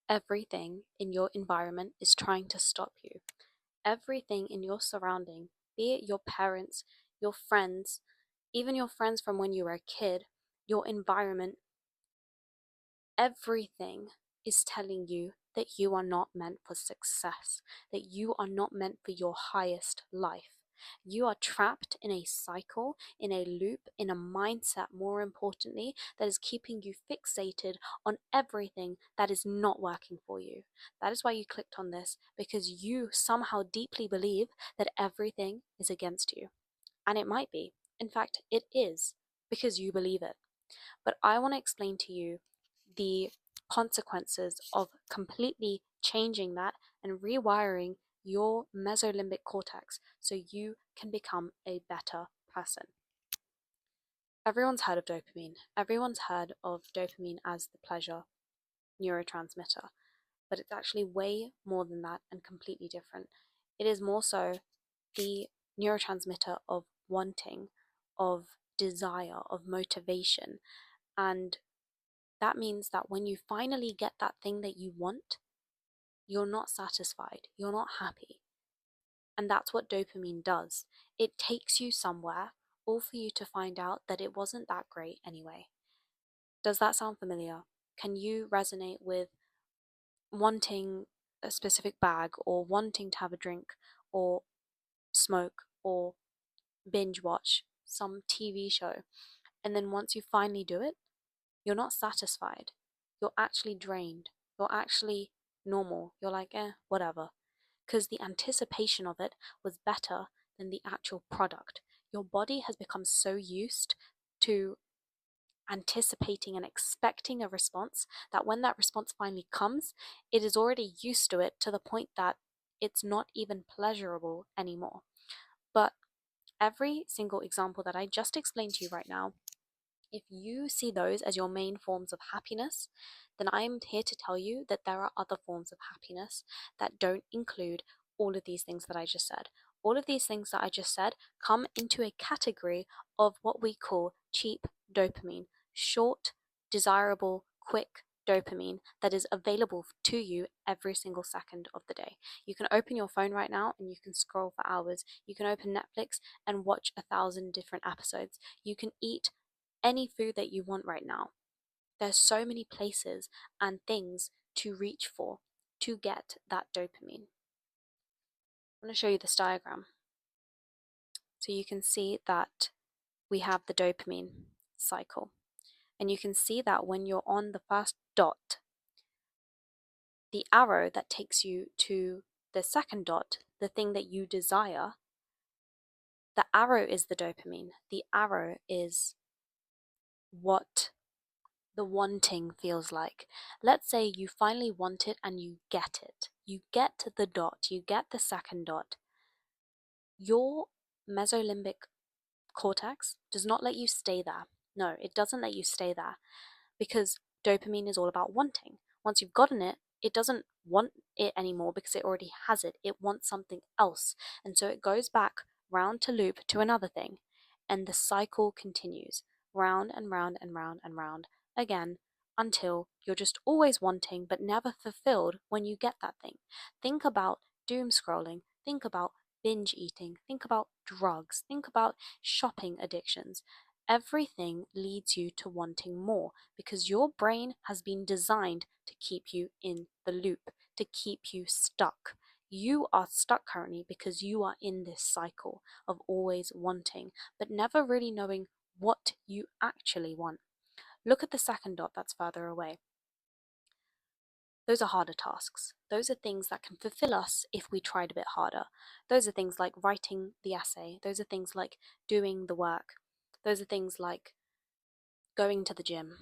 Everything in your environment is trying to stop you. Everything in your surrounding, be it your parents, your friends, even your friends from when you were a kid, your environment, everything is telling you that you are not meant for success, that you are not meant for your highest life. You are trapped in a cycle, in a loop, in a mindset, more importantly, that is keeping you fixated on everything that is not working for you. That is why you clicked on this, because you somehow deeply believe that everything is against you. And it might be. In fact, it is, because you believe it. But I want to explain to you the consequences of completely changing that and rewiring your mesolimbic cortex so you can become a better person. Everyone's heard of dopamine. Everyone's heard of dopamine as the pleasure neurotransmitter, but it's actually way more than that and completely different. It is more so the neurotransmitter of wanting, of desire, of motivation. And that means that when you finally get that thing that you want, you're not satisfied, you're not happy. And that's what dopamine does. It takes you somewhere, all for you to find out that it wasn't that great anyway. Does that sound familiar? Can you resonate with wanting a specific bag, or wanting to have a drink, or smoke, or binge watch some TV show? And then once you finally do it, you're not satisfied. You're actually drained. You're actually normal. You're like, whatever. Because the anticipation of it was better than the actual product. Your body has become so used to anticipating and expecting a response that when that response finally comes, it is already used to it to the point that it's not even pleasurable anymore. But every single example that I just explained to you right now, if you see those as your main forms of happiness, then I'm here to tell you that there are other forms of happiness that don't include all of these things that I just said. All of these things that I just said come into a category of what we call cheap dopamine, short, desirable, quick dopamine that is available to you every single second of the day. You can open your phone right now and you can scroll for hours. You can open Netflix and watch 1,000 different episodes. You can eat any food that you want right now. There's so many places and things to reach for to get that dopamine. I'm going to show you this diagram. So you can see that we have the dopamine cycle. And you can see that when you're on the first dot, the arrow that takes you to the second dot, the thing that you desire, the arrow is the dopamine. The arrow is what the wanting feels like. Let's say you finally want it and you get it. You get to the dot, you get the second dot. Your mesolimbic cortex does not let you stay there. No, it doesn't let you stay there, because dopamine is all about wanting. Once you've gotten it, it doesn't want it anymore because it already has it. It wants something else. And so it goes back round to loop to another thing. And the cycle continues round and round and round and round again until you're just always wanting but never fulfilled when you get that thing. Think about doom scrolling. Think about binge eating. Think about drugs. Think about shopping addictions. Everything leads you to wanting more because your brain has been designed to keep you in the loop, to keep you stuck. You are stuck currently because you are in this cycle of always wanting, but never really knowing what you actually want. Look at the second dot that's further away. Those are harder tasks. Those are things that can fulfill us if we tried a bit harder. Those are things like writing the essay. Those are things like doing the work. Those are things like going to the gym.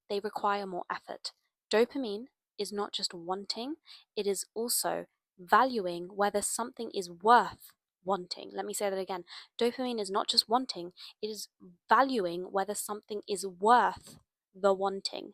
They require more effort. Dopamine is not just wanting, it is also valuing whether something is worth wanting. Let me say that again. Dopamine is not just wanting, it is valuing whether something is worth the wanting.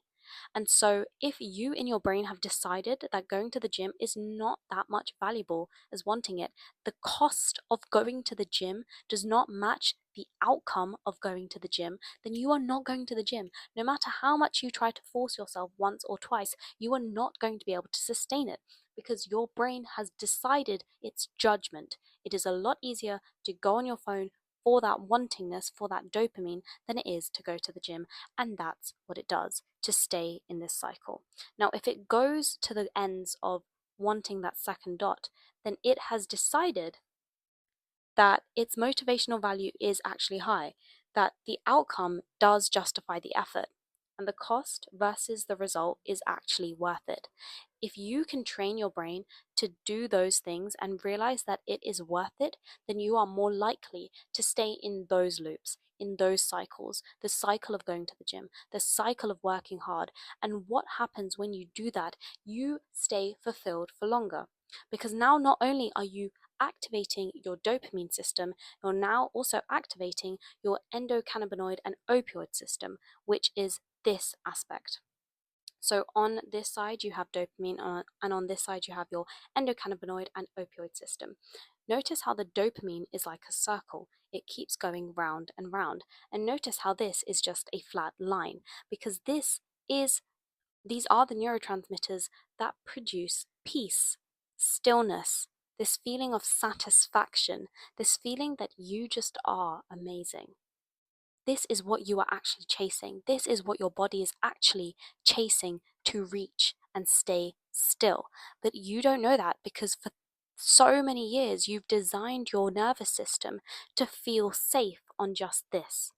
And so, if you in your brain have decided that going to the gym is not that much valuable as wanting it, the cost of going to the gym does not match the outcome of going to the gym, then you are not going to the gym. No matter how much you try to force yourself once or twice, you are not going to be able to sustain it because your brain has decided its judgment. It is a lot easier to go on your phone for that wantingness, for that dopamine, than it is to go to the gym. And that's what it does to stay in this cycle. Now, if it goes to the ends of wanting that second dot, then it has decided that its motivational value is actually high, that the outcome does justify the effort, and the cost versus the result is actually worth it. If you can train your brain to do those things and realize that it is worth it, then you are more likely to stay in those loops, in those cycles, the cycle of going to the gym, the cycle of working hard. And what happens when you do that? You stay fulfilled for longer. Because now not only are you activating your dopamine system, you're now also activating your endocannabinoid and opioid system, which is this aspect. So on this side you have dopamine, and on this side you have your endocannabinoid and opioid system. Notice how the dopamine is like a circle. It keeps going round and round. And notice how this is just a flat line, because these are the neurotransmitters that produce peace, stillness, this feeling of satisfaction, this feeling that you just are amazing. This is what you are actually chasing. This is what your body is actually chasing to reach and stay still. But you don't know that because for so many years you've designed your nervous system to feel safe on just this.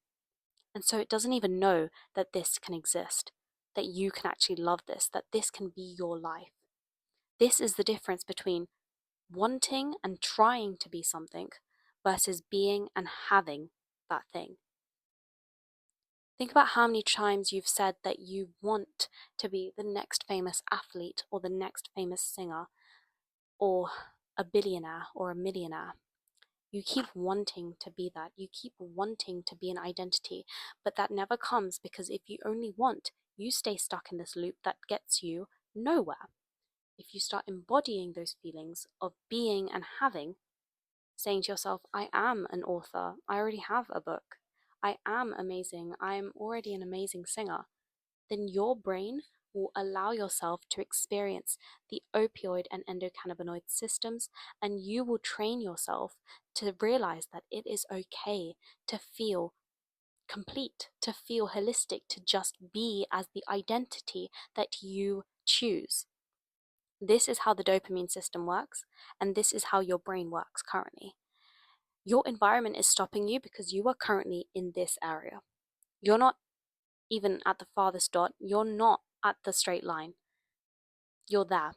And so it doesn't even know that this can exist, that you can actually love this, that this can be your life. This is the difference between wanting and trying to be something versus being and having that thing. Think about how many times you've said that you want to be the next famous athlete or the next famous singer or a billionaire or a millionaire. You keep wanting to be that. You keep wanting to be an identity, but that never comes because if you only want, you stay stuck in this loop that gets you nowhere. If you start embodying those feelings of being and having, saying to yourself, I am an author, I already have a book, I am amazing, I am already an amazing singer, then your brain will allow yourself to experience the opioid and endocannabinoid systems, and you will train yourself to realize that it is okay to feel complete, to feel holistic, to just be as the identity that you choose. This is how the dopamine system works, and this is how your brain works currently. Your environment is stopping you because you are currently in this area. You're not even at the farthest dot, you're not at the straight line. You're there.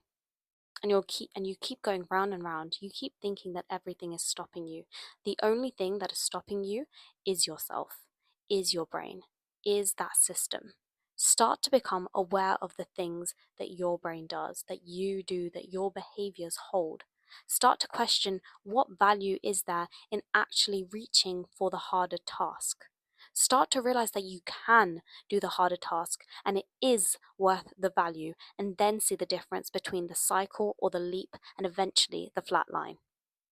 And you keep going round and round. You keep thinking that everything is stopping you. The only thing that is stopping you is yourself, is your brain, is that system. Start to become aware of the things that your brain does, that you do, that your behaviors hold. Start to question what value is there in actually reaching for the harder task. Start to realize that you can do the harder task and it is worth the value, and then see the difference between the cycle or the leap and eventually the flat line.